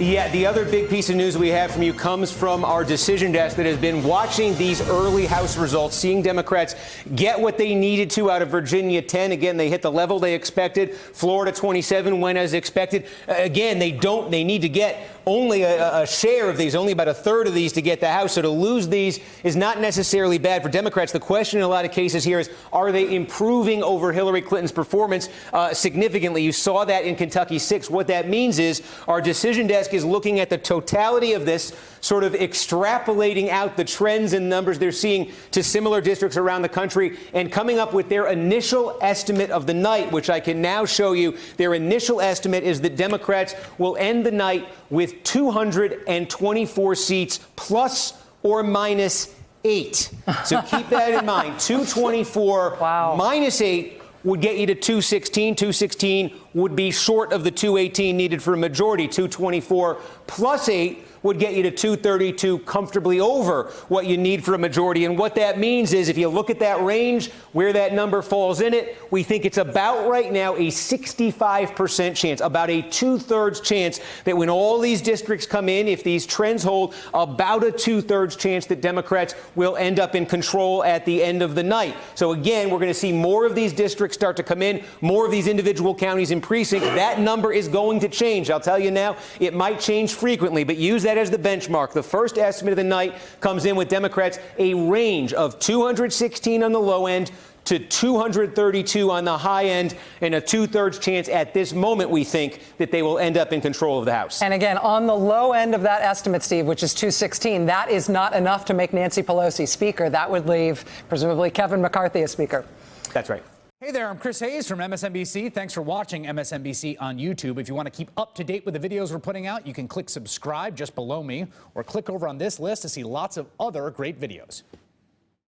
Yeah, the other big piece of news we have from you comes from our decision desk that has been watching these early House results, seeing Democrats get what they needed to out of Virginia 10. Again, they hit the level they expected. Florida 27 went as expected. Again, they need to get only a share of these, only about a third of these to get the House. So to lose these is not necessarily bad for Democrats. The question in a lot of cases here is, are they improving over Hillary Clinton's performance significantly? You saw that in Kentucky 6. What that means is our decision desk is looking at the totality of this, sort of extrapolating out the trends and numbers they're seeing to similar districts around the country and coming up with their initial estimate of the night, which I can now show you. Their initial estimate is that Democrats will end the night with 224 seats plus or minus 8. So keep that in mind. 224 minus 8 would get you to 216. 216 would be short of the 218 needed for a majority. 224 plus 8 would get you to 232, comfortably over what you need for a majority. And what that means is, if you look at that range, where that number falls in it, we think it's about right now a 65% chance, about a 2/3 chance that when all these districts come in, if these trends hold, about a 2/3 chance that Democrats will end up in control at the end of the night. So again, we're going to see more of these districts start to come in, more of these individual counties and precincts. That number is going to change. I'll tell you now, it might change frequently, but use that as the benchmark. The first estimate of the night comes in with Democrats a range of 216 on the low end to 232 on the high end, and a 2/3 chance at this moment, we think, that they will end up in control of the House. And again, on the low end of that estimate, Steve, which is 216, that is not enough to make Nancy Pelosi Speaker. That would leave, presumably, Kevin McCarthy as Speaker. That's right. Hey there, I'm Chris Hayes from MSNBC. Thanks for watching MSNBC on YouTube. If you want to keep up to date with the videos we're putting out, you can click subscribe just below me, or click over on this list to see lots of other great videos.